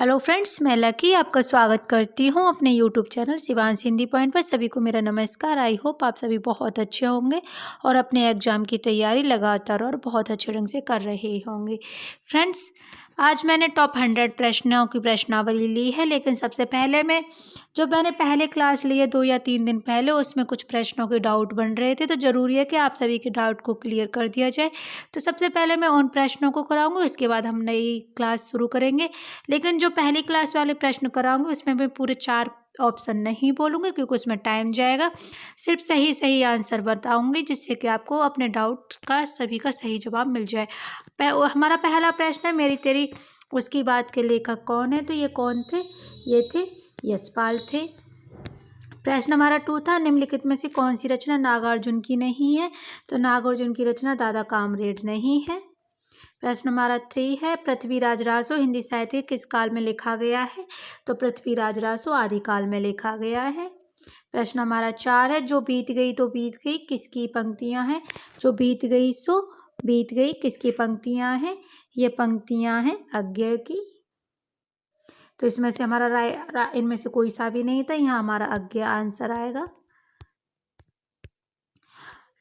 Hello friends, मैं lucky आपका स्वागत करती हूँ अपने YouTube channel Shivansh Hindi point पर। सभी को मेरा नमस्कार। आई होप आप सभी बहुत अच्छे होंगे और अपने एग्ज़ाम की तैयारी लगातार और बहुत अच्छे ढंग से कर रहे होंगे। फ्रेंड्स, आज मैंने टॉप 100 प्रश्नों की प्रश्नावली ली है, लेकिन सबसे पहले मैंने पहले क्लास ली है 2 या 3 दिन पहले, उसमें कुछ प्रश्नों के डाउट बन रहे थे, तो ज़रूरी है कि आप सभी के डाउट को क्लियर कर दिया जाए। तो सबसे पहले मैं उन प्रश्नों को कराऊंगी, उसके बाद हम नई क्लास शुरू करेंगे। लेकिन जो पहली क्लास वाले प्रश्न कराऊंगी उसमें मैं पूरे 4 ऑप्शन नहीं बोलूँगी, क्योंकि उसमें टाइम जाएगा। सिर्फ सही सही आंसर बताऊंगी, जिससे कि आपको अपने डाउट का सभी का सही जवाब मिल जाए। हमारा पहला प्रश्न है, मेरी तेरी उसकी बात के लेखक कौन है? तो ये कौन थे? ये थे यशपाल थे। प्रश्न हमारा 2 था, निम्नलिखित में से कौन सी रचना नागार्जुन की नहीं है? तो नागार्जुन की रचना दादा कामरेड नहीं है। प्रश्न हमारा 3 है, पृथ्वीराज रासो हिंदी साहित्य किस काल में लिखा गया है? तो पृथ्वीराज रासो आदिकाल में लिखा गया है। प्रश्न हमारा 4 है, जो बीत गई तो बीत गई किसकी पंक्तियां हैं? जो बीत गई सो बीत गई किसकी पंक्तियां हैं? ये पंक्तियां हैं अज्ञे की। तो इसमें से हमारा इनमें से कोई सा भी नहीं था, यहाँ हमारा अज्ञे आंसर आएगा।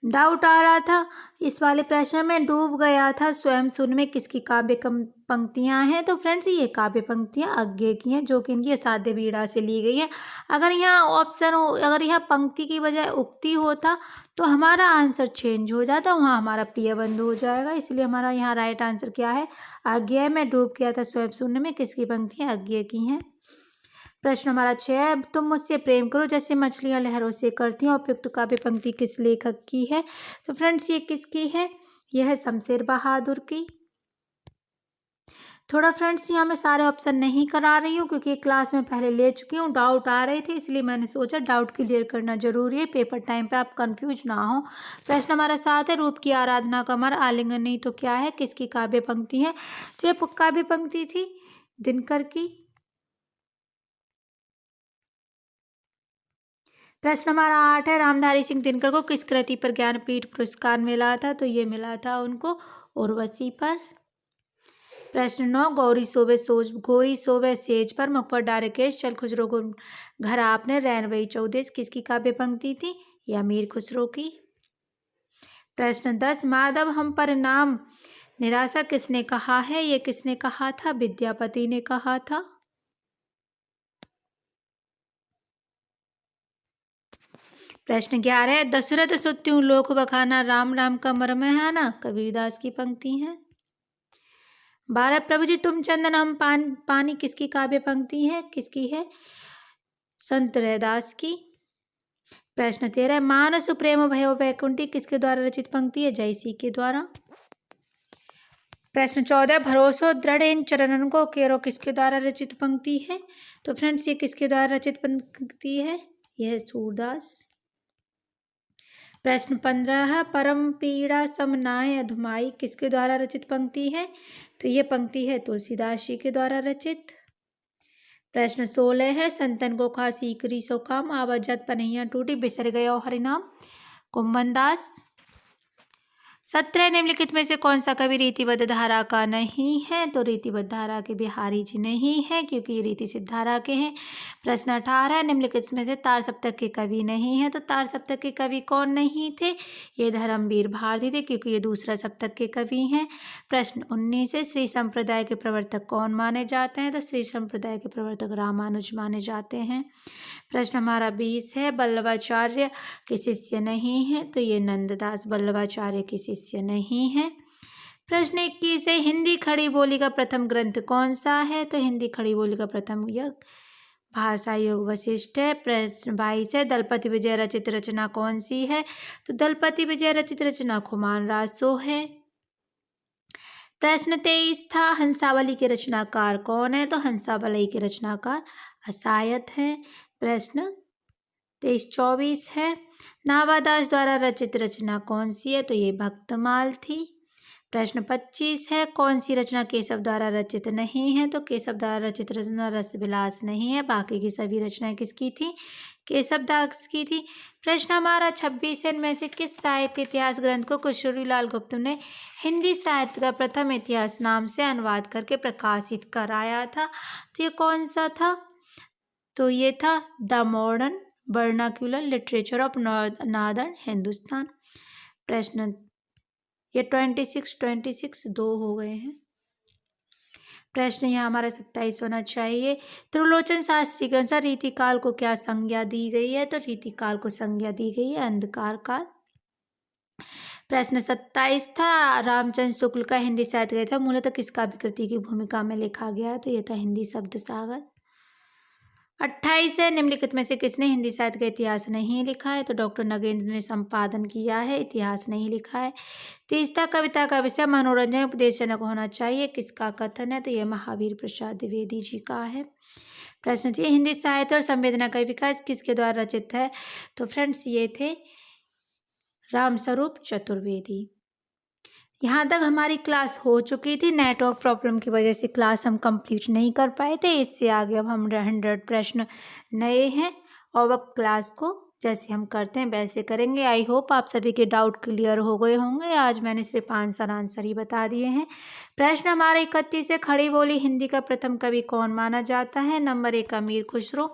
डाउट आ रहा था इस वाले प्रश्न में, डूब गया था स्वयं सूर्य में किसकी काव्य पंक्तियां हैं? तो फ्रेंड्स, ये काव्य पंक्तियां अज्ञे की हैं, जो कि इनकी असाध्य बीड़ा से ली गई हैं। अगर यहाँ पंक्ति की बजाय उक्ति होता तो हमारा आंसर चेंज हो जाता, वहाँ हमारा प्रिय बंधु हो जाएगा। इसलिए हमारा यहाँ राइट आंसर क्या है? अज्ञे में डूब गया था स्वयं शून्य में किसकी पंक्तियां अज्ञे की हैं। प्रश्न हमारा 6 है, तुम मुझसे प्रेम करो जैसे मछलियां लहरों से करती हैं, उपयुक्त काव्य पंक्ति किस लेखक की है? तो फ्रेंड्स, ये किसकी है? यह है शमशेर बहादुर की। थोड़ा फ्रेंड्स, यहाँ मैं सारे ऑप्शन नहीं करा रही हूँ, क्योंकि क्लास में पहले ले चुकी हूँ। डाउट आ रहे थे, इसलिए मैंने सोचा डाउट क्लियर करना जरूरी है, पेपर टाइम पे आप कंफ्यूज ना हो। प्रश्न हमारा 7 है, रूप की आराधना का हमारा आलिंगन नहीं तो क्या है? किसकी काव्य पंक्ति है? तो ये काव्य पंक्ति थी दिनकर की। प्रश्न हमारा 8 है, रामधारी सिंह दिनकर को किस कृति पर ज्ञानपीठ पुरस्कार मिला था? तो ये मिला था उनको उर्वशी पर। प्रश्न 9, गोरी सोवे सेज पर मुख पर डारे केश चल खुसरो को घर आपने रैन वही चौदेश किसकी काव्य पंक्ति थी? ये अमीर खुसरो की। प्रश्न 10, माधव हम पर नाम निराशा किसने कहा है? ये किसने कहा था? विद्यापति ने कहा था। प्रश्न 11 है, दशरथ सुत्यु लोक बखाना राम राम का मर्म है ना, कबीरदास की पंक्ति है। 12, प्रभु जी तुम चंदन हम पानी किसकी काव्य पंक्ति है? किसकी है? संत रैदास की। प्रश्न 13, मानस प्रेम भयो वैकुंठी किसके द्वारा रचित पंक्ति है? जयसी के द्वारा। प्रश्न 14, भरोसो दृढ़ इन चरणन को केरो किसके द्वारा रचित पंक्ति है? तो फ्रेंड्स, ये किसके द्वारा रचित पंक्ति है? यह सूरदास। प्रश्न 15, परम पीड़ा समनाय अधुमाई किसके द्वारा रचित पंक्ति है? तो ये पंक्ति है तुलसीदास जी के द्वारा रचित। प्रश्न 16 है, संतन को खा सीकरी सो काम आवाजत पनैया टूटी बिसर गयो हरिनाम, कुंभन दास। 17, निम्नलिखित में से कौन सा कवि रीतिबद्ध धारा का नहीं है? तो रीतिबद्ध धारा के बिहारी जी नहीं है, क्योंकि ये रीति सिद्ध धारा के हैं। प्रश्न 18, निम्नलिखित में से तार सप्तक के कवि नहीं है। तो तार सप्तक के कवि कौन नहीं थे? ये धर्मवीर भारती थे, क्योंकि ये दूसरा सप्तक के कवि हैं। प्रश्न 19 है, श्री संप्रदाय के प्रवर्तक कौन माने जाते हैं? तो श्री संप्रदाय के प्रवर्तक रामानुज माने जाते हैं। प्रश्न हमारा 20 है, वल्लभाचार्य के शिष्य नहीं है। तो ये नंददास वल्लभाचार्य के शिष्य नहीं है। प्रश्न 21 है, हिंदी खड़ी बोली का प्रथम ग्रंथ कौन सा है? तो हिंदी खड़ी बोली का प्रथम भाषा योग वशिष्ठ है। प्रश्न 22 है, दलपति विजय रचित रचना कौन सी है? तो दलपति विजय रचित रचना खुमान रासो है। प्रश्न 23 था, हंसावली के रचनाकार कौन है? तो हंसावली के रचनाकार असायत है। प्रश्न 23-24 है, नावादास द्वारा रचित रचना कौन सी है? तो ये भक्तमाल थी। प्रश्न 25 है, कौन सी रचना केशव द्वारा रचित नहीं है? तो केशव द्वारा रचित रचना रसविलास नहीं है। बाकी की सभी रचनाएं किसकी थी? केशव दास की थी। प्रश्न हमारा 26 इनमें से किस साहित्य इतिहास ग्रंथ को किशोरीलाल गुप्त ने हिंदी साहित्य का प्रथम इतिहास नाम से अनुवाद करके प्रकाशित कराया था? तो ये कौन सा था? तो ये था the modern vernacular literature of northern Hindustan. प्रश्न ये 26 दो हो गए हैं। प्रश्न यहाँ हमारा 27 होना चाहिए। त्रिलोचन शास्त्री के अनुसार रीतिकाल को क्या संज्ञा दी गई है? तो रीतिकाल को संज्ञा दी गई है अंधकार काल। प्रश्न 27 था रामचंद्र शुक्ल का हिंदी साहित्य ग्रंथ मूलतः किस काव्य कृति की भूमिका में लिखा गया? तो यह था हिंदी शब्द सागर। 28 है निम्नलिखित में से किसने हिंदी साहित्य का इतिहास नहीं लिखा है? तो डॉक्टर नगेंद्र ने संपादन किया है, इतिहास नहीं लिखा है। 30 था कविता का विषय मनोरंजन उपदेशजनक होना चाहिए, किसका कथन है? तो यह महावीर प्रसाद द्विवेदी जी का है। प्रश्न ये हिंदी साहित्य और संवेदना का विकास किसके द्वारा रचित है? तो फ्रेंड्स ये थे रामस्वरूप चतुर्वेदी। यहाँ तक हमारी क्लास हो चुकी थी। नेटवर्क प्रॉब्लम की वजह से क्लास हम कंप्लीट नहीं कर पाए थे। इससे आगे अब हम 100 प्रश्न नए हैं और अब क्लास को जैसे हम करते हैं वैसे करेंगे। आई होप आप सभी के डाउट क्लियर हो गए होंगे। आज मैंने सिर्फ आंसर ही बता दिए हैं। प्रश्न हमारा 31 है खड़ी बोली हिंदी का प्रथम कवि कौन माना जाता है? नंबर 1 अमीर Khusro,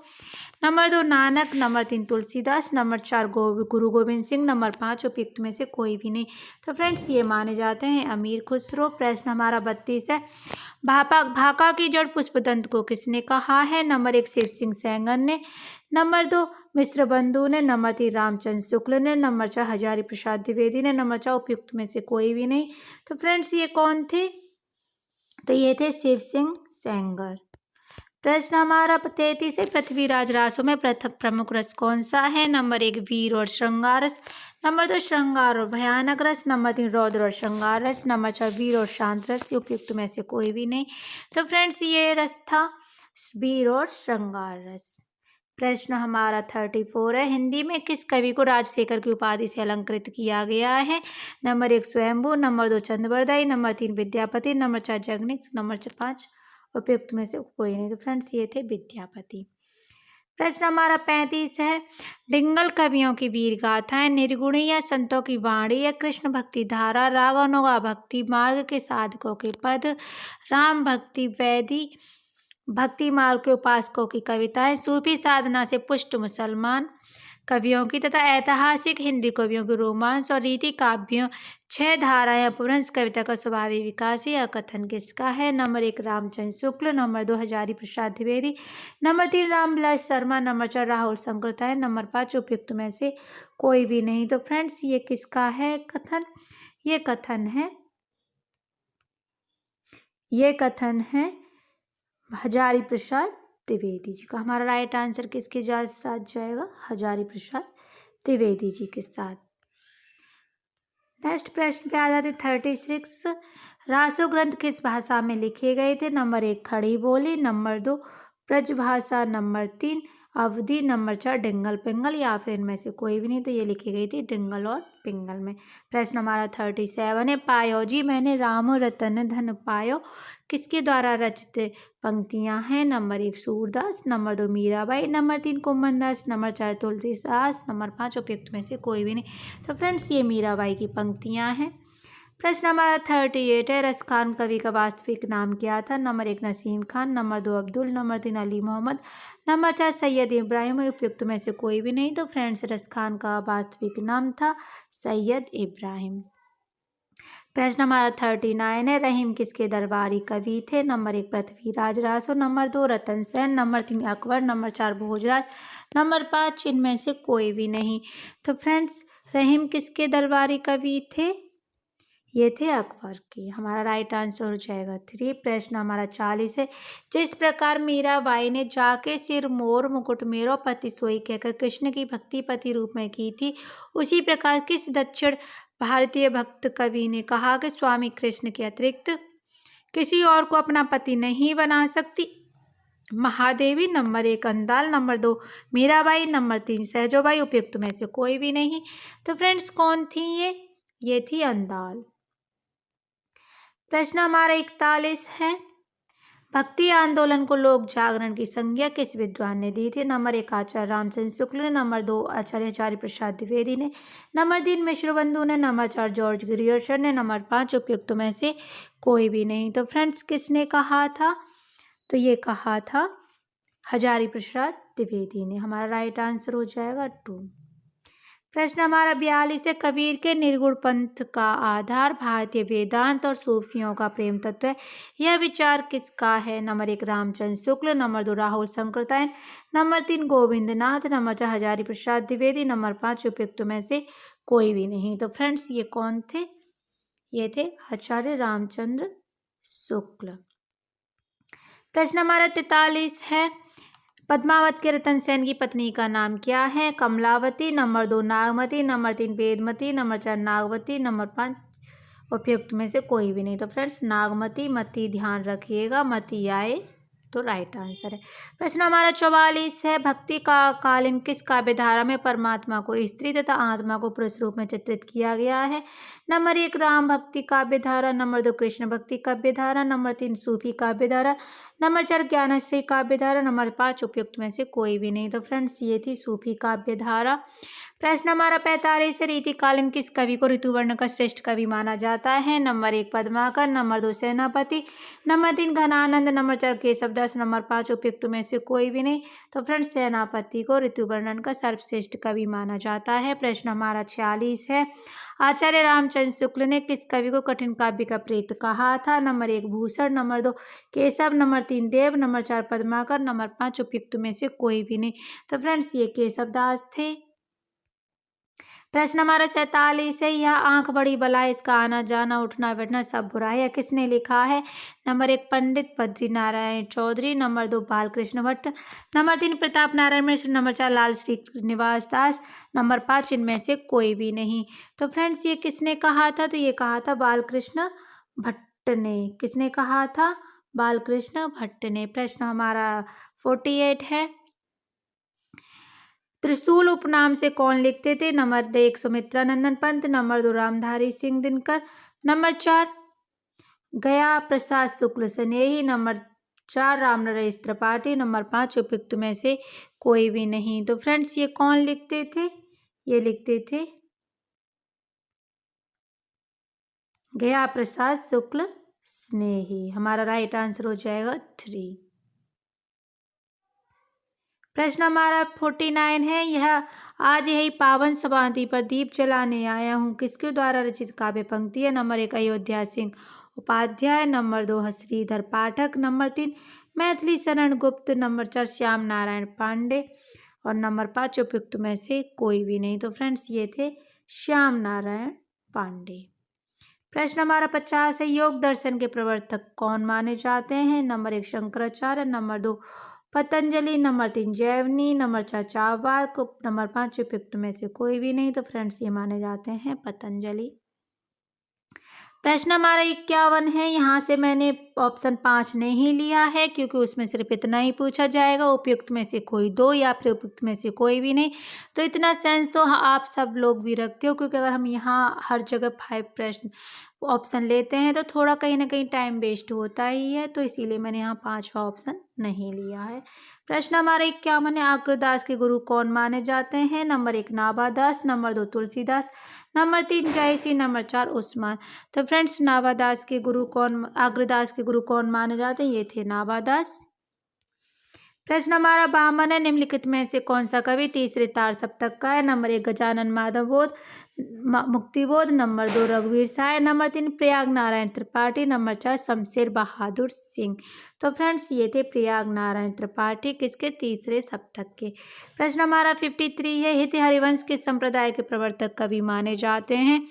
number 2 Nanak, number 3 Tulsidas, number 4 गुरु गोविंद सिंह, नंबर 5 उपयुक्त में से कोई भी नहीं। तो फ्रेंड्स ये माने जाते हैं अमीर खुसरो। प्रश्न हमारा 32 है भाका की जड़ पुष्पदंत को किसने कहा है? नंबर 1 शिव सिंह सैंगन ने, नंबर 2 मिश्र बंधु ने, नंबर 3 रामचंद्र शुक्ल ने, नंबर 4 हजारी प्रसाद द्विवेदी ने, नंबर 4 उपयुक्त में से कोई भी नहीं। तो फ्रेंड्स ये कौन थे? तो ये थे शिव सिंह सैंगर। प्रश्न हमारा 33 है पृथ्वीराज रासों में प्रमुख रस कौन सा है? नंबर 1 वीर और श्रृंगार रस, नंबर 2 श्रृंगार और भयानक रस, नंबर 3 रौद्र और श्रृंगार रस, नंबर 4 वीर और शांत रस। उपयुक्त में से कोई भी नहीं। तो फ्रेंड्स ये रस था वीर और श्रृंगार रस। प्रश्न हमारा 34 है हिंदी में किस कवि को राजशेखर की उपाधि से अलंकृत किया गया है? नंबर 1 स्वयंभू, number 2 Chand Bardai, number 3 Vidyapati, number 4 Jagnik, number 5 उपयुक्त में से कोई नहीं। तो फ्रेंड्स ये थे विद्यापति। प्रश्न हमारा 35 है डिंगल कवियों की वीर गाथाएं निर्गुणी या संतों की वाणी या कृष्ण भक्ति धारा रागानुगा भक्ति मार्ग के साधकों के पद राम भक्ति वैदी भक्ति मार्ग के उपासकों की कविताएं सूफी साधना से पुष्ट मुसलमान कवियों की तथा ऐतिहासिक हिंदी कवियों के रोमांस और रीति काव्यों 6 धाराएं अपभ्रंश कविता का स्वाभाविक विकास यह कथन किसका है? Number 1 Ramchandra Shukla, number 2 Hazari Prasad Dwivedi, number 3 Ramvilas Sharma, number 4 Rahul Sankrityayan, number 5 उपयुक्त में से कोई भी नहीं। तो फ्रेंड्स ये किसका है कथन? ये कथन है हजारी प्रसाद द्विवेदी जी का। हमारा राइट आंसर किसके साथ जाएगा? हजारी प्रसाद द्विवेदी जी के साथ। नेक्स्ट प्रश्न पे आ जाते 36 रासो ग्रंथ किस भाषा में लिखे गए थे? नंबर 1 खड़ी बोली, नंबर 2 ब्रजभाषा, नंबर 3 अवधि, नंबर 4 डिंगल पिंगल या फिर इनमें से कोई भी नहीं। तो ये लिखी गई थी डिंगल और पिंगल में। प्रश्न हमारा 37 है पायो जी मैंने राम रतन धन पायो किसके द्वारा रचित पंक्तियां हैं? Number 1 Surdas, number 2 Mirabai, number 3 Kumbhandas, number 4 Tulsidas, number 5 उपयुक्त में से कोई भी नहीं। तो फ्रेंड्स ये मीराबाई की पंक्तियां हैं। प्रश्न नंबर 38 है रस खान कवि का वास्तविक नाम क्या था? Number 1 Naseem Khan, number 2 Abdul, number 3 Ali Mohammad, number 4 Syed Ibrahim. उपयुक्त में से कोई भी नहीं। तो फ्रेंड्स रस खान का वास्तविक नाम था सैयद इब्राहिम। प्रश्न हमारा 39 है रहीम किसके दरबारी कवि थे? Number 1 Prithviraj Raso, number 2 Ratan Sen, number 3 Akbar, number 4 Bhojraj, number 5 इनमें से कोई भी नहीं। तो फ्रेंड्स रहीम किसके दरबारी कवि थे? ये थे अकबर के। हमारा राइट आंसर हो जाएगा 3। प्रश्न हमारा 40 है जिस प्रकार मीराबाई ने जाके सिर मोर मुकुट मेरो पति सोई कहकर कृष्ण की भक्ति पति रूप में की थी उसी प्रकार किस दक्षिण भारतीय भक्त कवि ने कहा कि स्वामी कृष्ण के अतिरिक्त किसी और को अपना पति नहीं बना सकती? Mahadevi, number 1 Andal, number 2 Mirabai, number 3 Sahajobai. उपयुक्त में से कोई भी नहीं। तो फ्रेंड्स कौन थी ये थी अंदाल। प्रश्न हमारा 41 है भक्ति आंदोलन को लोक जागरण की संज्ञा किस विद्वान ने दी थी? नंबर 1 आचार्य रामचंद्र शुक्ल ने, नंबर 2 आचार्य हजारी प्रसाद द्विवेदी ने, नंबर 3 मिश्रबंधु ने, नंबर 4 जॉर्ज ग्रियर्सन ने, नंबर 5 उपयुक्त में से कोई भी नहीं। तो फ्रेंड्स किसने कहा था? तो ये कहा था हजारी प्रसाद द्विवेदी ने। हमारा राइट आंसर हो जाएगा 2। प्रश्न हमारा 42 है। कबीर के निर्गुण पंथ का आधार भारतीय वेदांत और सूफियों का प्रेम तत्व है। यह विचार किसका है? Number 1 Ramchandra Shukla, number 2 Rahul Sankrityayan, number 3 Govindnath, number 4 Hazari Prasad Dwivedi, number 5 उपयुक्त में से कोई भी नहीं। तो फ्रेंड्स ये कौन थे? ये थे आचार्य रामचंद्र शुक्ल। प्रश्न हमारा 43 है। पद्मावत के रतन सेन की पत्नी का नाम क्या है? Kamalavati, number 2 Nagmati, number 3 Vedmati, number 4 Nagvati, number 5 उपयुक्त में से कोई भी नहीं। तो फ्रेंड्स नागमती मती ध्यान रखिएगा, मती आए तो राइट आंसर है। प्रश्न हमारा 44 है। भक्ति का कालीन किस काव्य धारा में परमात्मा को स्त्री तथा आत्मा को पुरुष रूप में चित्रित किया गया है? नंबर 1 राम भक्ति काव्य धारा, नंबर 2 कृष्ण भक्ति काव्य धारा, नंबर 3 सूफी काव्य धारा, नंबर 4 ज्ञानश्री काव्य धारा, नंबर 5 उपयुक्त में से कोई भी नहीं। तो फ्रेंड्स ये थी सूफी काव्य धारा। प्रश्न हमारा 45 है। रीतिकालीन किस कवि को ऋतुवर्ण का श्रेष्ठ कवि माना जाता है? Number 1 Padmakar, number 2 Senapati, number 3 Ghananand, number 4 Keshavdas, number 5 उपयुक्त में से कोई भी नहीं। तो फ्रेंड्स सेनापति को ऋतुवर्णन का सर्वश्रेष्ठ कवि माना जाता है। प्रश्न हमारा 46 है। आचार्य रामचंद्र शुक्ल ने किस कवि को कठिन काव्य का प्रेत कहा था? Number 1 Bhushan, number 2 Keshav, number 3 देव, नंबर 4 पद्माकर, नंबर 5 उपयुक्त में से कोई भी नहीं। तो फ्रेंड्स ये केशवदास थे। प्रश्न हमारा 47 है। यह आंख बड़ी बला, इसका आना जाना उठना बैठना सब बुरा है, यह किसने लिखा है? Number 1 Pandit Badri Narayan Chaudhary, number 2 Balkrishna Bhatt, number 3 Pratap Narayan Mishra, number 4 लाल श्रीनिवास दास, नंबर 5 इनमें से कोई भी नहीं। तो फ्रेंड्स ये किसने कहा था? तो ये कहा था बालकृष्ण भट्ट ने। किसने कहा था? बालकृष्ण भट्ट ने। प्रश्न हमारा 48 है। त्रिशूल उपनाम से कौन लिखते थे? Number 1 Sumitra Nandan Pant, number 2 Ramdhari Singh Dinkar, number 4 गया प्रसाद शुक्ल स्नेही, नंबर 4 रामनरेश त्रिपाठी, नंबर 5 उपयुक्त में से कोई भी नहीं। तो फ्रेंड्स ये कौन लिखते थे? ये लिखते थे गया प्रसाद शुक्ल स्नेही। हमारा राइट आंसर हो जाएगा 3। प्रश्न हमारा 49 है। यह आज यही पावन समाधि पर दीप जलाने आया हूँ किसके द्वारा रचित काव्य पंक्ति है? नंबर 1 अयोध्या सिंह उपाध्याय, नंबर 2 श्रीधर पाठक, नंबर 3 मैथिली शरण गुप्त, नंबर 4 श्याम नारायण पांडे और नंबर 5 उपयुक्त में से कोई भी नहीं। तो फ्रेंड्स ये थे श्याम नारायण पांडे। प्रश्न हमारा 50 है। योग दर्शन के प्रवर्तक कौन माने जाते हैं? Number 1 Shankaracharya, number 2 Patanjali, number 3 Jaimini, number 4 Charvaka, number 5 उपयुक्त में से कोई भी नहीं। तो फ्रेंड्स ये माने जाते हैं पतंजलि। प्रश्न हमारा 51 है। यहाँ से मैंने ऑप्शन 5 नहीं लिया है क्योंकि उसमें सिर्फ इतना ही पूछा जाएगा, उपयुक्त में से कोई 2 या फिर उपयुक्त में से कोई भी नहीं। तो इतना सेंस तो आप सब लोग भी रखते हो क्योंकि अगर हम यहाँ हर जगह 5 प्रश्न ऑप्शन लेते हैं तो थोड़ा कहीं ना कहीं टाइम वेस्ट होता ही है, तो इसीलिए मैंने यहाँ 5वां ऑप्शन नहीं लिया है। प्रश्न हमारा 51 है। अग्रदास के गुरु कौन माने जाते हैं? Number 1 Nabhadas, number 2 Tulsidas, number 3 JC, number 4 Usman. तो फ्रेंड्स नाभादास के गुरु कौन, अग्रदास के गुरु कौन माने जाते हैं? ये थे नाभादास। प्रश्न हमारा 52 है। निम्नलिखित में से कौन सा कवि तीसरे तार सप्तक का है? नंबर 1 गजानन माधव बोध मुक्तिबोध, नंबर 2 रघुवीर साय, नंबर 3 प्रयाग नारायण त्रिपाठी, नंबर 4 शमशेर बहादुर सिंह। तो फ्रेंड्स ये थे प्रयाग नारायण त्रिपाठी किसके? तीसरे सप्तक के। प्रश्न हमारा 53 है। हित हरिवंश किस संप्रदाय के प्रवर्तक कवि माने जाते हैं?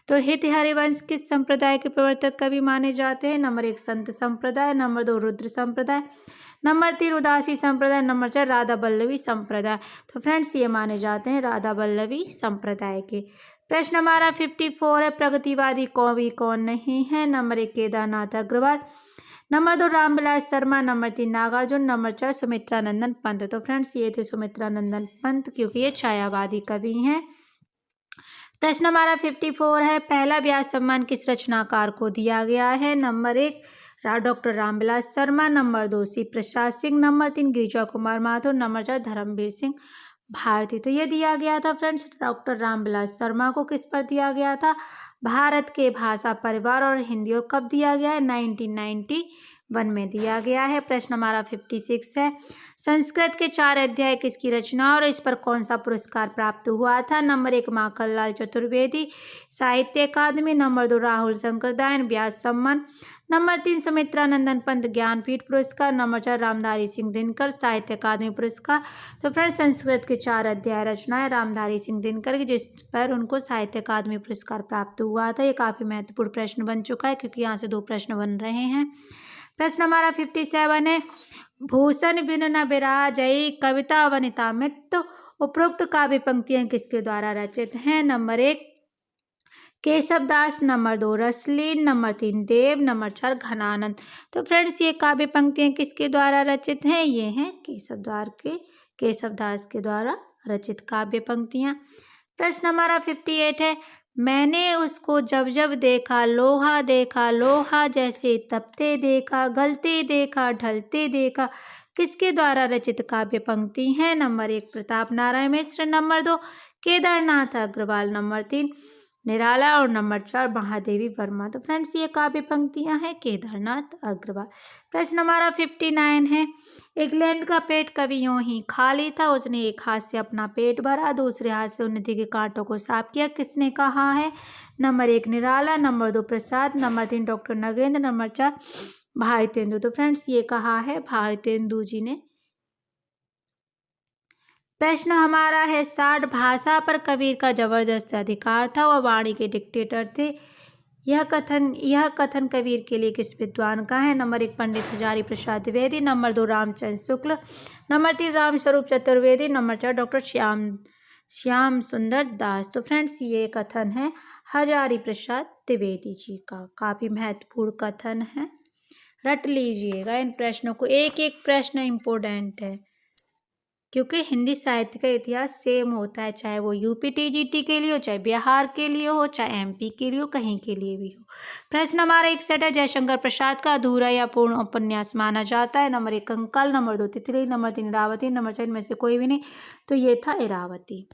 तो हित हरिवंश किस संप्रदाय के प्रवर्तक कवि माने जाते हैं? नंबर 1 संत संप्रदाय, नंबर 2 रुद्र संप्रदाय, नंबर 3 उदासी संप्रदाय, नंबर 4 राधा वल्लभी संप्रदाय। तो फ्रेंड्स ये माने जाते हैं राधा वल्लभी संप्रदाय के। प्रश्न हमारा 54 है। प्रगतिवादी कवि कौन नहीं है? Number 1 Kedarnath Agrawal, number 2 Ramvilas Sharma, number 3 Nagarjun, number 4 Sumitra Nandan Pant. तो फ्रेंड्स ये थे सुमित्रा नंदन पंत क्योंकि ये छायावादी कवि हैं। प्रश्न हमारा 54 है। पहला व्यास सम्मान किस रचनाकार को दिया गया है? Number 1 doctor Ramvilas Sharma, number 2 सी प्रसाद सिंह, नंबर 3 गिरिजा कुमार माथुर, नंबर 4 धर्मवीर सिंह भारती। तो ये दिया गया था फ्रेंड्स, डॉक्टर रामविलास शर्मा को किस पर दिया गया था? भारत के भाषा, परिवार और हिंदी। और कब दिया गया है? 1991 में दिया गया है। प्रश्न हमारा 56 है, संस्कृत के 4 अध्याय किसकी रचना और इस पर कौन सा पुरस्कार प्राप्त हुआ था? नंबर 1 माखनलाल चतुर्वेदी साहित्य अकादमी, नंबर 2 राहुल शंकरदयाल व्यास सम्मान, नंबर 3 सुमित्रा नंदन पंत ज्ञानपीठ पुरस्कार, नंबर 4 रामधारी सिंह दिनकर साहित्य अकादमी पुरस्कार। तो फ्रेंड्स संस्कृत के 4 अध्याय रचना है रामधारी सिंह दिनकर की, जिस पर उनको साहित्य अकादमी पुरस्कार प्राप्त हुआ था। ये काफी महत्वपूर्ण प्रश्न बन चुका है क्योंकि यहाँ से 2 प्रश्न बन रहे हैं। प्रश्न हमारा 57 है, भूषण बिन न बिराजई कविता वनिता मित्त उपरोक्त काव्य पंक्तियां किसके द्वारा रचित हैं? Number 1 Keshavdas, number 2 Rasleen, number 3 देव, नंबर 4 घनानंद। तो फ्रेंड्स ये काव्य पंक्तियां किसके द्वारा रचित हैं? ये हैं केशवदास के द्वारा रचित काव्य पंक्तियां। प्रश्न हमारा 58 है, मैंने उसको जब जब देखा लोहा जैसे तपते देखा, गलते देखा, ढलते देखा, किसके द्वारा रचित काव्य पंक्ति है? Number 1 Pratap Narayan Mishra, number 2 Kedarnath Agrawal, number 3 निराला और नंबर 4 महादेवी वर्मा। तो फ्रेंड्स ये काव्य पंक्तियां हैं केदारनाथ अग्रवाल। प्रश्न हमारा 59 है, इंग्लैंड का पेट कभी यूं ही खाली था, उसने एक हाथ से अपना पेट भरा, दूसरे हाथ से उन्नति के कांटों को साफ किया, किसने कहा है? नंबर 1 निराला, नंबर 2 प्रसाद, नंबर 3 डॉक्टर नगेंद्र, नंबर 4 भाई तेंदु। तो फ्रेंड्स ये कहा है भाई तेंदु जी ने। प्रश्न हमारा है 60 भाषा पर कबीर का जबरदस्त अधिकार था, वह वाणी के डिक्टेटर थे। यह कथन कबीर के लिए किस विद्वान का है? Number 1 Pandit Hazari Prasad Dwivedi, number 2 Ramchandra Shukla, number 3 Ramswaroop Chaturvedi, number 4 doctor Shyam Sundar Das. तो फ्रेंड्स ये कथन है हजारी प्रसाद द्विवेदी जी का, काफी महत्वपूर्ण कथन है, रट लीजिएगा इन प्रश्नों को, एक एक प्रश्न इम्पोर्टेंट है क्योंकि हिंदी साहित्य का इतिहास सेम होता है, चाहे वो यूपी टीजीटी के लिए हो, चाहे बिहार के लिए हो, चाहे एमपी के लिए हो, कहीं के लिए भी हो। प्रश्न हमारा 61 है, जयशंकर प्रसाद का अधूरा या पूर्ण उपन्यास माना जाता है? नंबर 1 कंकाल, नंबर 2 तितली, नंबर 3 इरावती, नंबर 4 इनमें से कोई भी नहीं। तो ये था इरावती।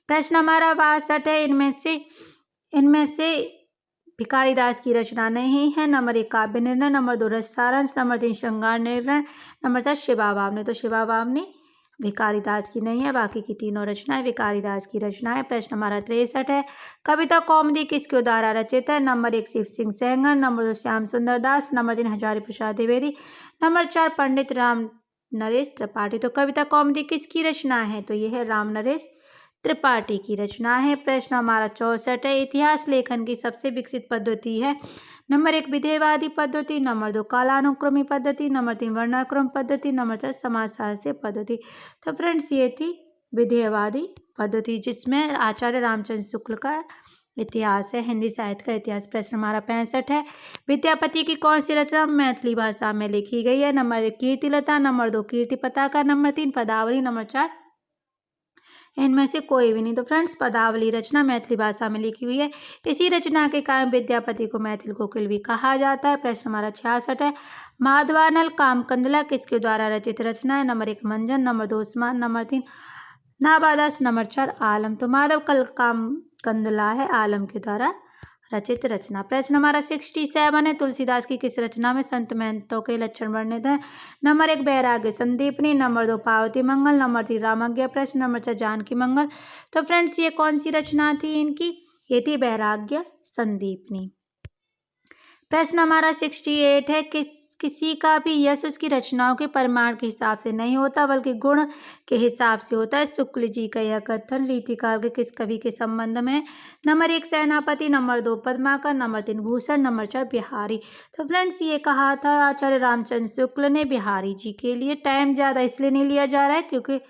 प्रश्न हमारा 62 है, इनमें से भिखारीदास की रचना नहीं है। नंबर 1 काव्य निर्णय, नंबर 2 रस सारांश, नंबर 3 श्रृंगार निर्णय, नंबर 4 शिवा वामनी। तो शिवा वामनी भिखारीदास की नहीं है, बाकी की तीनों रचनाएं भिखारीदास की रचना है। प्रश्न हमारा 63 है, कविता कौमुदी किसके द्वारा रचित है? नंबर 1 शिव सिंह सेंगर, नंबर 2 श्याम सुंदर दास, नंबर 3 हजारी प्रसाद द्विवेदी, नंबर 4 पंडित राम नरेश त्रिपाठी। तो कविता कौमुदी किसकी रचना है? तो यह है राम नरेश त्रिपाठी की रचना है। प्रश्न हमारा 64 है, इतिहास लेखन की सबसे विकसित पद्धति है? नंबर 1 विधेयवादी पद्धति, नंबर 2 कालानुक्रमी पद्धति, नंबर 3 वर्णानुक्रम पद्धति, नंबर 4 समाजशास्त्रीय पद्धति। तो फ्रेंड्स ये थी विधेयवादी पद्धति, जिसमें आचार्य रामचंद्र शुक्ल का इतिहास है, हिंदी साहित्य का इतिहास। प्रश्न हमारा 65 है, विद्यापति की कौन सी रचना मैथिली भाषा में लिखी गई है? नंबर 1 कीर्तिलता, नंबर 2 कीर्ति पताका, नंबर 3 पदावली, नंबर 4 इनमें से कोई भी नहीं। तो फ्रेंड्स पदावली रचना मैथिली भाषा में लिखी हुई है, इसी रचना के कारण विद्यापति को मैथिल कोकिल भी कहा जाता है। प्रश्न हमारा 66 है, माधवानल कामकंदला किसके द्वारा रचित रचना है? नंबर 1 मंजन, number 2 Usman, number 3 Nabhadas, number 4 आलम। तो माधव कल कामकंदला है आलम के द्वारा रचित रचना। प्रश्न हमारा 67 है, तुलसीदास की किस रचना में संत महंतों के लक्षण वर्णित हैं? नंबर 1 बैराग्य संदीपनी, नंबर 2 पार्वती मंगल, नंबर 3 रामाज्ञा प्रश्न, नंबर 4 जानकी मंगल। तो फ्रेंड्स ये कौन सी रचना थी इनकी? ये थी बैराग्य संदीपनी। प्रश्न हमारा 68 है, किसी का भी यश उसकी रचनाओं के परिमाण के हिसाब से नहीं होता बल्कि गुण के हिसाब से होता है। शुक्ल जी का यह कथन रीतिकार के किस कवि के संबंध में? नंबर 1 सेनापति, number 2 Padmakar, number 3 Bhushan, number 4 Bihari. तो फ्रेंड्स ये कहा था आचार्य रामचंद्र शुक्ल ने बिहारी जी के लिए। टाइम ज़्यादा इसलिए नहीं लिया जा रहा है क्योंकि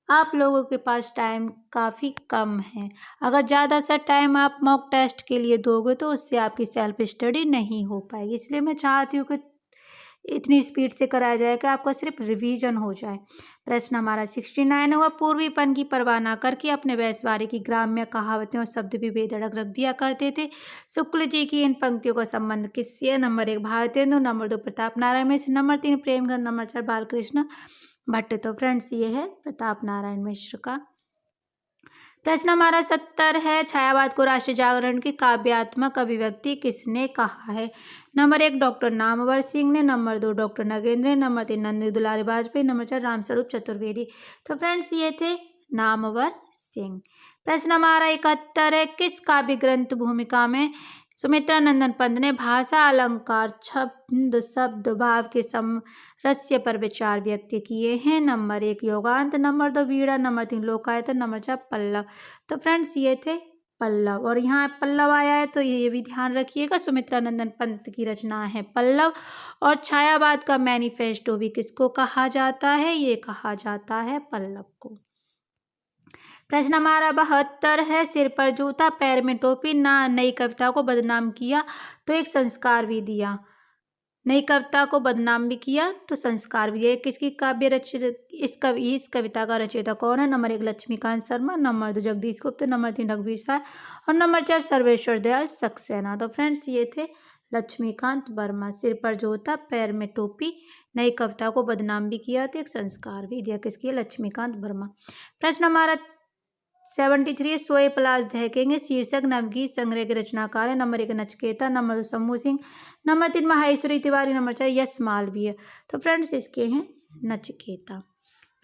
आप लोगों के पास टाइम काफ़ी कम है। अगर ज़्यादा सा टाइम आप मॉक टेस्ट के लिए दोगे तो उससे आपकी सेल्फ स्टडी नहीं हो पाएगी, इसलिए मैं चाहती हूँ कि इतनी स्पीड से कराया जाए कि आपका सिर्फ रिवीजन हो जाए। प्रश्न हमारा 69 हुआ, पूर्वीपन की परवाह न करके अपने वैश्वारी की ग्राम्य कहावतें और शब्द भी बेधड़क रख दिया करते थे। शुक्ल जी की इन पंक्तियों का संबंध किससे? Number 1 Bharatendu, number 2 Pratap Narayan Mishra, number 3 Premchand, number 4 Balkrishna Bhatt. तो फ्रेंड्स ये है प्रताप नारायण मिश्र का। प्रश्न हमारा 70 है, छायावाद को राष्ट्रीय जागरण की काव्यात्मक अभिव्यक्ति किसने कहा है? नंबर 1 डॉक्टर नामवर सिंह ने, नंबर 2 डॉक्टर नगेंद्र ने, नंबर 3 नंदी दुलारी वाजपेयी, नंबर 4 रामस्वरूप चतुर्वेदी। तो फ्रेंड्स ये थे नामवर सिंह। प्रश्न हमारा 71 है, किस काव्य ग्रंथ भूमिका में सुमित्रा नंदन पंत ने भाषा, अलंकार, छंद, शब्द, भाव के समरस्य पर विचार व्यक्त किए हैं? नंबर 1 योगांत, नंबर 2 वीणा, नंबर 3 लोकायतन, नंबर 4 पल्लव। तो फ्रेंड्स ये थे पल्लव, और यहाँ पल्लव आया है तो ये भी ध्यान रखिएगा, सुमित्रा नंदन पंत की रचना है पल्लव। और छायावाद का मैनिफेस्टो भी किसको कहा जाता है? ये कहा जाता है पल्लव को। प्रश्न हमारा 72 है, सिर पर जूता पैर में टोपी ना नई कविता को बदनाम किया तो एक संस्कार भी दिया। नई कविता को बदनाम भी किया तो संस्कार भी दिया। किसकी काव्य रचित इस कविता का रचयिता कौन है? नंबर 1 लक्ष्मीकांत शर्मा, नंबर 2 जगदीश गुप्त, नंबर 3 रघुवीर शाह और नंबर 4 सर्वेश्वर दयाल सक्सेना। तो फ्रेंड्स ये थे लक्ष्मीकांत वर्मा। सिर पर जूता पैर में टोपी, नई कविता को बदनाम भी किया तो एक संस्कार भी दिया। किसकी? लक्ष्मीकांत वर्मा। प्रश्न हमारा 73 सोए पलाश दहकेंगे शीर्षक नवगीत संग्रह के रचनाकार है। Number 1 Nachiketa, number 2 Shambhu Singh, number 3 Maheshwari Tiwari, number 4 यश मालवीय। तो फ्रेंड्स इसके हैं नचिकेता।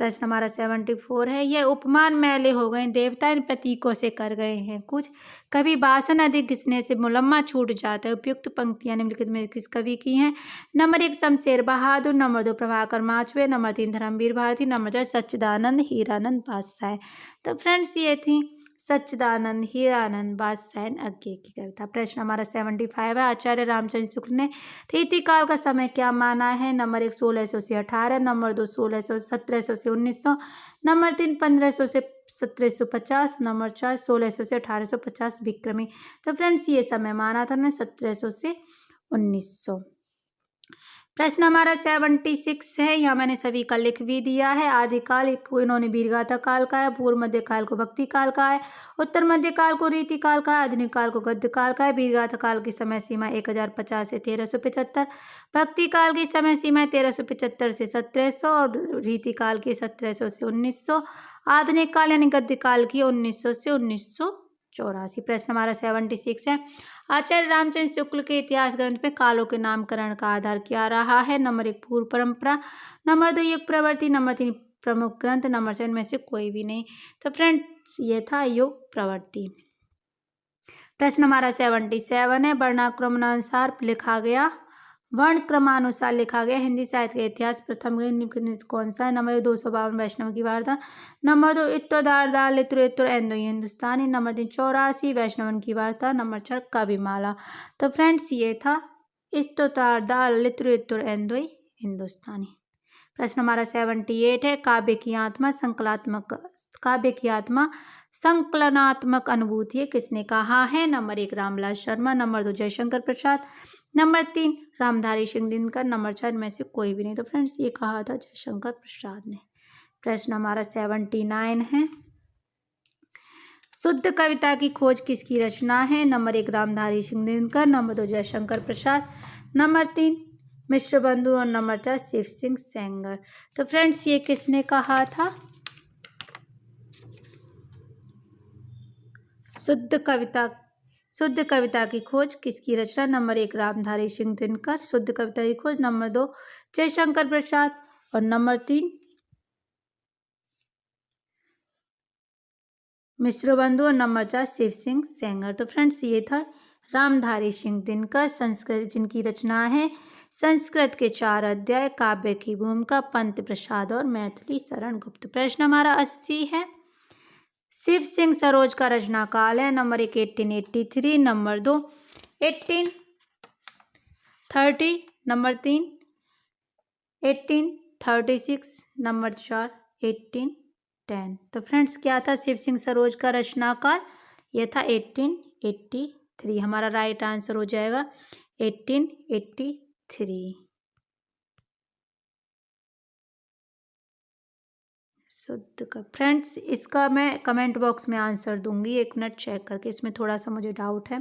प्रश्न हमारा 74 है, यह उपमान मैले हो गए देवता इन प्रतीकों से कर गए हैं कुछ, कभी वासन अधिक घिसने से मुलम्मा छूट जाता है। उपयुक्त पंक्तियां निम्नलिखित में किस कवि की हैं? Number 1 Shamsher Bahadur, number 2 Prabhakar Machwe, number 3 Dharamvir Bharati, number 4 Sachchidanand Hiranand Badshah. तो फ्रेंड्स ये थी सच्चिदानंद हीरानंद बादशाह अज्ञे की कविता। प्रश्न हमारा 75 है, आचार्य रामचंद्र शुक्ल ने रीतिकाल का समय क्या माना है? नंबर 1 1600 से 18, नंबर 2 1700 से 1900, नंबर 3 1500 से 1750, नंबर 4 1600 से 1850 विक्रमी। तो फ्रेंड्स ये समय माना था ना 1700 से 1900। प्रश्न हमारा 76 है, यहाँ मैंने सभी का लिख भी दिया है। आदिकाल को इन्होंने वीरगाथा काल का है, पूर्व मध्य काल को भक्ति काल का है, उत्तर मध्य काल को रीति काल का है, आधुनिक काल को गद्य काल का है। वीरगाथा काल की समय सीमा 1050 से 1375, भक्ति काल की समय सीमा 1375 से 1700 और रीति काल की 1700 से 1900, आधुनिक काल यानी गद्य काल की 1900 से 1984। प्रश्न हमारा 76 है, आचार्य रामचंद्र शुक्ल के इतिहास ग्रंथ में कालों के नामकरण का आधार क्या रहा है? नंबर 1 पूर्व परंपरा, नंबर 2 युग प्रवृत्ति, नंबर 3 प्रमुख ग्रंथ, नंबर 4 में से कोई भी नहीं। तो फ्रेंड्स ये था युग प्रवृत्ति। प्रश्न हमारा 77 है, वर्णानुसार लिखा गया वर्ण क्रमानुसार लिखा गया हिंदी साहित्य का इतिहास प्रथम ग्रंथ कौन सा है? नंबर 252 वैष्णव की वार्ता, नंबर 2 इत्तोदार लित्तोर एंदोई हिंदुस्तानी, नंबर 3 84 वैष्णवन की वार्ता, नंबर 4 कविमाला। तो फ्रेंड्स ये था इत्तोदार लित्तोर एंदोई हिंदुस्तानी। प्रश्न हमारा 78 है, काव्य की आत्मा संकलनात्मक अनुभूति है किसने कहा है? Number 1 Ramlal Sharma, number 2 Jaishankar Prasad, number 3 Ramdhari Singh Dinkar, number 4 में से कोई भी नहीं। तो फ्रेंड्स ये कहा था जयशंकर प्रसाद ने। प्रश्न हमारा 79 है, शुद्ध कविता की खोज किसकी रचना है? Number 1 Ramdhari Singh Dinkar, number 2 Jaishankar Prasad, number 3 मिश्र बंधु और नंबर 4 शिव सिंह सेंगर। तो फ्रेंड्स ये किसने कहा था? शुद्ध कविता की खोज किसकी रचना? नंबर 1 रामधारी सिंह दिनकर, शुद्ध कविता की खोज, नंबर 2 जयशंकर प्रसाद और नंबर 3 मिश्र बंधु और नंबर 4 शिव सिंह सेंगर। तो फ्रेंड्स ये था रामधारी सिंह दिनकर। संस्कृत जिनकी रचना है संस्कृत के 4 अध्याय, काव्य की भूमिका, पंत प्रसाद और मैथिली शरण गुप्त। प्रश्न हमारा 80 है, शिव सिंह सरोज का रचना काल है। Number 1 1883, number 2 1830, number 3 1836, number 4 1810। तो फ्रेंड्स क्या था शिव सिंह सरोज का रचना काल? यह था 1883। हमारा राइट आंसर हो जाएगा 1883। शुद्ध कब। फ्रेंड्स इसका मैं कमेंट बॉक्स में आंसर दूंगी, 1 मिनट चेक करके, इसमें थोड़ा सा मुझे डाउट है।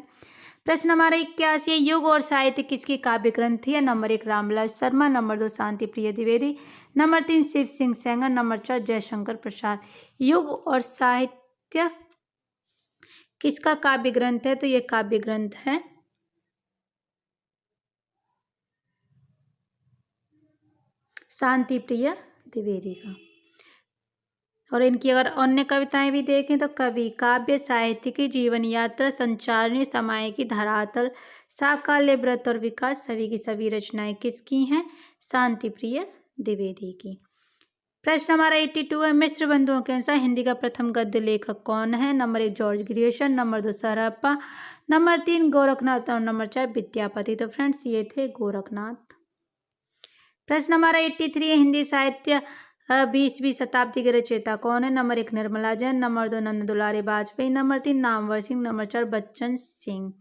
प्रश्न हमारा 81 है, युग और साहित्य किसकी काव्य ग्रंथ है? नंबर 1 रामविलास शर्मा, नंबर 2 शांति प्रिय द्विवेदी, नंबर 3 शिव सिंह सेंगर, नंबर 4 जयशंकर प्रसाद। युग और साहित्य किसका काव्य ग्रंथ है? तो ये काव्य ग्रंथ है शांति प्रिय द्विवेदी का। और इनकी अगर अन्य कविताएं भी देखें तो कवि, काव्य, साहित्य की जीवन यात्रा, संचारणी, समय की धरातल, साकाल्य, व्रत और विकास, सभी की सभी रचनाएं किसकी हैं? शांति प्रिय द्विवेदी की। प्रश्न हमारा 82 है, मिश्र बंधुओं के अनुसार हिंदी का प्रथम गद्य लेखक कौन है? Number 1 George Grierson, number 2 Sarahpa, number 3 Gorakhnath और नंबर 4 विद्यापति। तो फ्रेंड्स ये थे गोरखनाथ। प्रश्न हमारा 83 है, हिंदी साहित्य 20वीं शताब्दी के रचयिता कौन है? नंबर 1 निर्मला जैन, नंबर 2 नंद दुलारे वाजपेयी, नंबर 3 नामवर सिंह, नंबर 4 बच्चन सिंह।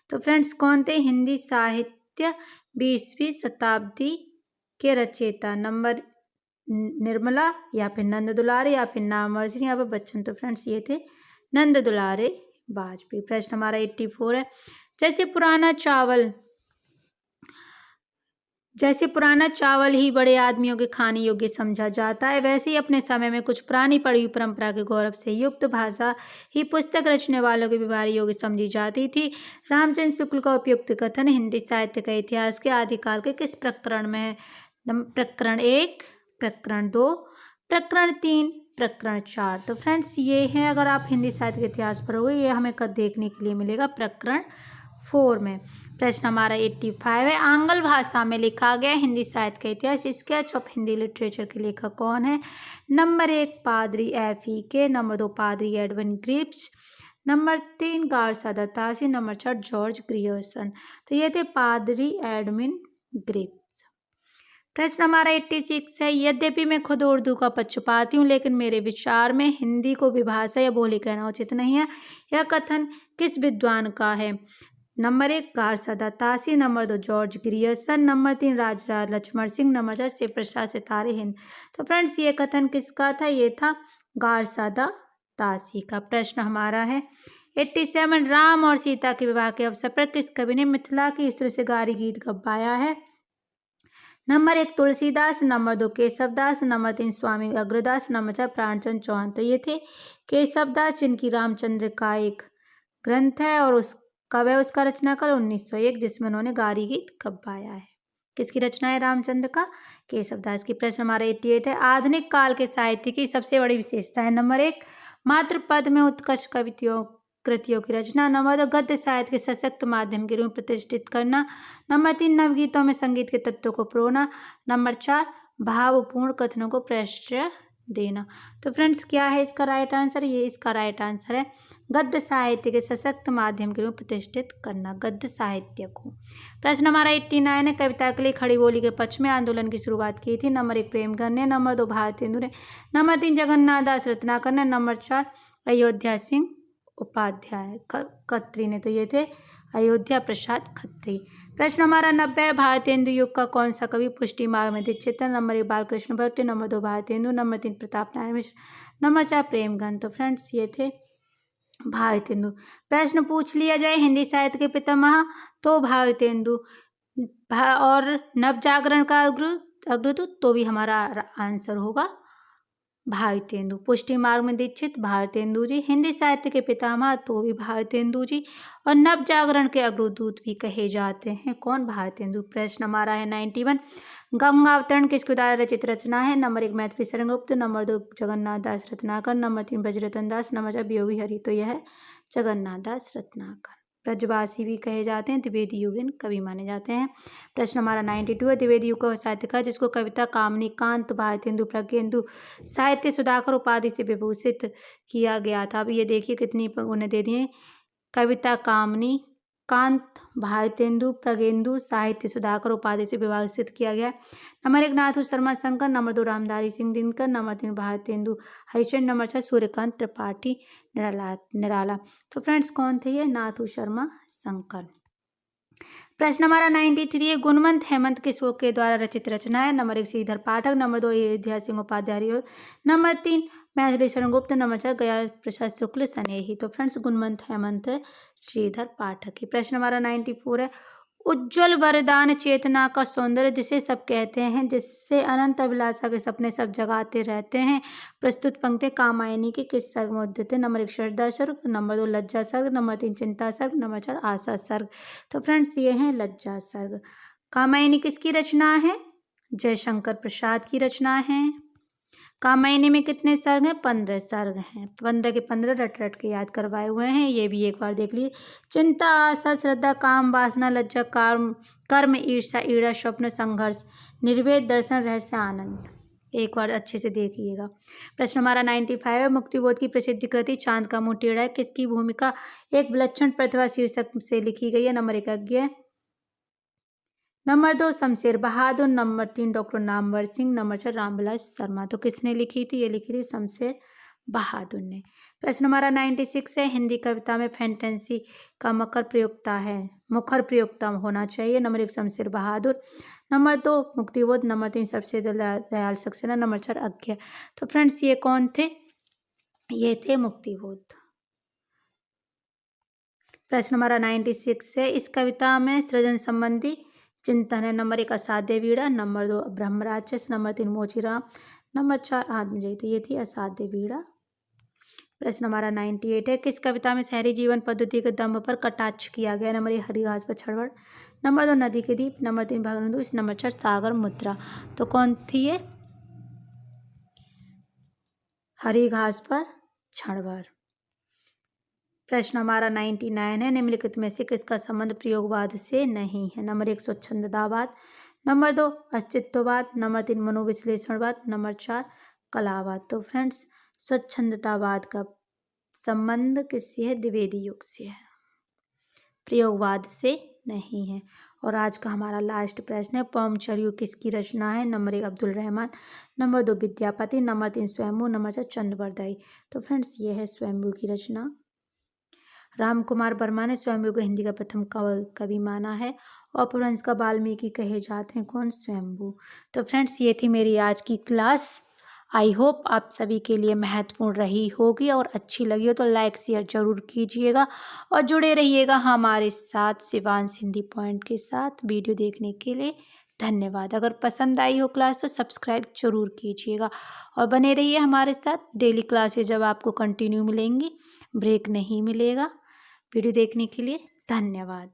तो फ्रेंड्स कौन थे हिंदी साहित्य 20वीं शताब्दी के रचयिता? नंबर निर्मला, या फिर नंद दुलारे, या फिर नामवर सिंह, या फिर बच्चन। तो फ्रेंड्स ये थे नंद दुलारे वाजपेयी। प्रश्न हमारा 84 है, जैसे पुराना चावल ही बड़े आदमियों के खाने योग्य समझा जाता है, वैसे ही अपने समय में कुछ पुरानी पड़ी हुई परंपरा के गौरव से युक्त भाषा ही पुस्तक रचने वालों के व्यवहार योग्य समझी जाती थी। रामचंद्र शुक्ल का उपयुक्त कथन हिंदी साहित्य का इतिहास के आदिकाल के किस प्रकरण में है? प्रकरण 1, प्रकरण 2, प्रकरण 3, प्रकरण 4। तो फ्रेंड्स ये है, अगर आप हिंदी साहित्य के इतिहास पढ़ोगे ये हमें कब देखने के लिए मिलेगा? प्रकरण 4 में। प्रश्न हमारा 85 है, आंग्ल भाषा में लिखा गया हिंदी साहित्य का इतिहास स्केच ऑफ हिंदी लिटरेचर के लेखक कौन है? नंबर 1 पादरी FEK, नंबर 2 पादरी Edwin grips, number 3 गारसादा Tassy, number 4 George Grierson. तो ये थे पादरी एडविन ग्रिप्स। प्रश्न हमारा 86 है, यद्यपि मैं खुद उर्दू का पक्षपाती हूँ, लेकिन मेरे विचार में हिंदी को विभाषा या बोली कहना उचित नहीं है। यह कथन किस विद्वान का है? Number 1 Garcin de Tassy, number 2 George Grierson, number 3 Rajraj Lakshman Singh, number 4 Shiv Prasad Sitare Hind. तो फ्रेंड्स ये कथन किसका था? ये था गारसादा तासी का। प्रश्न हमारा है 87, राम और सीता के विवाह के अवसर पर किस कवि ने मिथिला की स्त्री से गारी गीत गवाया है? Number 1 Tulsidas, number 2 Keshavdas, number 3 स्वामी अग्रदास, नंबर 4 प्राणचंद चौहान। तो ये थे केशवदास, जिनकी रामचंद्र का एक ग्रंथ है और कब है उसका रचनाकाल? 1901, जिसमें उन्होंने गारी गीत गवाया है। किसकी रचना है रामचंद्र का? केशवदास की। प्रश्न हमारा 88 है, आधुनिक काल के साहित्य की सबसे बड़ी विशेषता है? नंबर 1 मात्र पद में उत्कृष्ट कृतियों की रचना, नंबर 2 गद्य साहित्य के सशक्त माध्यम के रूप में प्रतिष्ठित करना, नंबर 3 नवगीतों में संगीत के तत्वों को परोना, नंबर 4 भावपूर्ण कथनों को प्रश्रय देना। तो फ्रेंड्स क्या है इसका राइट आंसर? ये इसका राइट आंसर है गद्य साहित्य के सशक्त माध्यम के रूप में प्रतिष्ठित करना, गद्य साहित्य को। प्रश्न हमारा 89 है, कविता के लिए खड़ी बोली के पक्ष में आंदोलन की शुरुआत की थी? नंबर 1 प्रेमगढ़ ने, नंबर 2 भारतेंदु ने, नंबर 3 जगन्नाथ दास रत्नाकर ने, नंबर 4 अयोध्या सिंह उपाध्याय खत्री ने। तो ये थे अयोध्या प्रसाद खत्री। प्रश्न हमारा 90 है, भारतेंदु युग का कौन सा कवि पुष्टि मार्ग में दीक्षित है? Number 1 Balkrishna Bhatt, number 2 Bharatendu, number 3 Pratap Narayan Mishra, number 4 Premghan. तो फ्रेंड्स ये थे भारतेंदु। प्रश्न पूछ लिया जाए हिंदी साहित्य के पितामह, तो भारतेंदु, और नवजागरण का अग्रदूत तो भी हमारा आंसर होगा भारतेंदु। पुष्टि मार्ग में दीक्षित भारतेंदु जी, हिंदी साहित्य के पितामह तो भी भारतेंदु जी, और नवजागरण के अग्रदूत भी कहे जाते हैं कौन? भारतेंदु। प्रश्न हमारा है 91, गंगावतरण किसके द्वारा रचित रचना है? नंबर 1 मैथिली शरणगुप्त, नंबर 2 जगन्नाथ दास रत्नाकर, नंबर 3 ब्रजरतन दास, नंबर 4 वियोगी हरि। तो यह है जगन्नाथ दास रत्नाकर। ब्रजवासी भी कहे जाते हैं, द्विवेदी युगीन कवि माने जाते हैं। प्रश्न हमारा 92 है, द्विवेदी युग का साहित्यकार जिसको कविता कामनी कांत भारतेंदु प्रज्ञेंदु साहित्य सुधाकर उपाधि से विभूषित किया गया था? अब ये देखिए कितनी उन्हें दे दिए, कविता कामनी कांत भारतेंदु प्रज्ञेंदु साहित्य सुधाकर उपाधि से विभूषित किया गया। Number 1 Nathu Sharma Shankar, number 2 Ramdhari Singh Dinkar, number 3 Bharatendu Harishchandra, number 4 Suryakant Tripathi Nirala. तो फ्रेंड्स कौन थे ये? नाथू शर्मा शंकर। प्रश्न हमारा 93 है, गुणवंत हेमंत किसको के द्वारा रचित रचना है? नंबर 1 श्रीधर पाठक, number 2 Ayodhya Singh Upadhyay, number 3 Maithili Sharan Gupt, number 4 गया प्रसाद शुक्ल स्नेही। तो फ्रेंड्स गुणवंत हेमंत श्रीधर पाठक ही। प्रश्न हमारा 94 है, उज्ज्वल वरदान चेतना का सौंदर्य जिसे सब कहते हैं, जिससे अनंत अभिलाषा के सपने सब जगाते रहते हैं। प्रस्तुत पंक्ति कामायनी के किस सर्ग में उद्धृत है? नंबर 1 श्रद्धा सर्ग, नंबर 2 लज्जा सर्ग, नंबर 3 चिंता सर्ग, नंबर 4 आशा सर्ग। तो फ्रेंड्स ये है लज्जा सर्ग। कामायनी किसकी रचना है? जयशंकर प्रसाद की रचना है। कामायनी में कितने सर्ग हैं? 15 सर्ग हैं। 15 के 15 रट रट के याद करवाए हुए हैं, ये भी एक बार देख लीजिए। चिंता, आशा, श्रद्धा, काम, वासना, लज्जा, कर्म, ईर्ष्या, ईड़ा, स्वप्न, संघर्ष, निर्वेद, दर्शन, रहस्य, आनंद। एक बार अच्छे से देखिएगा। प्रश्न हमारा 95 है, मुक्तिबोध की प्रसिद्ध कृति चांद का मुंह टेढ़ा है किसकी भूमिका एक विलक्षण प्रतिभा शीर्षक से लिखी गई है? Number 1 Agyeya, number 2 Shamsher Bahadur, number 3 doctor Namvar Singh, number 4 Ramvilas Sharma. तो किसने लिखी थी? ये लिखी थी शमशेर बहादुर ने। प्रश्न हमारा 96 है, हिंदी कविता में फैंटेंसी का मुखर प्रयोक्ता होना चाहिए? Number 1 Shamsher Bahadur, number 2 Muktibodh, number 3 सबसे दयाल सक्सेना, नंबर 4 अज्ञे। तो फ्रेंड्स ये कौन थे? ये थे मुक्तिबोध। प्रश्न हमारा 96 है, इस कविता में सृजन संबंधी चिंतन है? नंबर 1 असाध्य वीणा, नंबर 2 ब्रह्मराक्षस, नंबर 3 मोचीराम, नंबर 4 आत्मजयी। तो ये थी असाध्य वीणा। प्रश्न हमारा 98 है, किस कविता में शहरी जीवन पद्धति के दम्भ पर कटाक्ष किया गया? नंबर 1 हरी घास पर छड़वड़, नंबर 2 नदी के दीप, नंबर 3 भगवंतुष, नंबर 4 सागर मुद्रा। तो कौन थी ये? हरी घास पर छड़वड़। प्रश्न हमारा 99 है, निम्नलिखित में से किसका संबंध प्रयोगवाद से नहीं है? नंबर 1 स्वच्छंदतावाद, नंबर 2 अस्तित्ववाद, नंबर 3 मनोविश्लेषणवाद, नंबर 4 कलावाद। तो फ्रेंड्स स्वच्छंदतावाद का संबंध किससे है? द्विवेदी युग से है, प्रयोगवाद से नहीं है। और आज का हमारा लास्ट प्रश्न है, पवनचर्यू किसकी रचना है? Number 1 Abdul Rahman, number 2 Vidyapati, number 3 स्वयंभू, नंबर 4 चंद्रवरदाई। तो फ्रेंड्स ये है स्वयंभू की रचना। राम कुमार वर्मा ने स्वयंभू को हिंदी का प्रथम कवि माना है। और अपभ्रंश का वाल्मीकि कहे जाते हैं कौन? स्वयंभू। तो फ्रेंड्स ये थी मेरी आज की क्लास। आई होप आप सभी के लिए महत्वपूर्ण रही होगी, और अच्छी लगी हो तो लाइक शेयर जरूर कीजिएगा और जुड़े रहिएगा हमारे साथ शिवांश हिंदी पॉइंट के साथ। वीडियो देखने के लिए धन्यवाद। अगर पसंद आई हो क्लास तो सब्सक्राइब जरूर कीजिएगा और बने रहिए हमारे साथ। डेली क्लासेज जब आपको कंटिन्यू मिलेंगी, ब्रेक नहीं मिलेगा। वीडियो देखने के लिए धन्यवाद।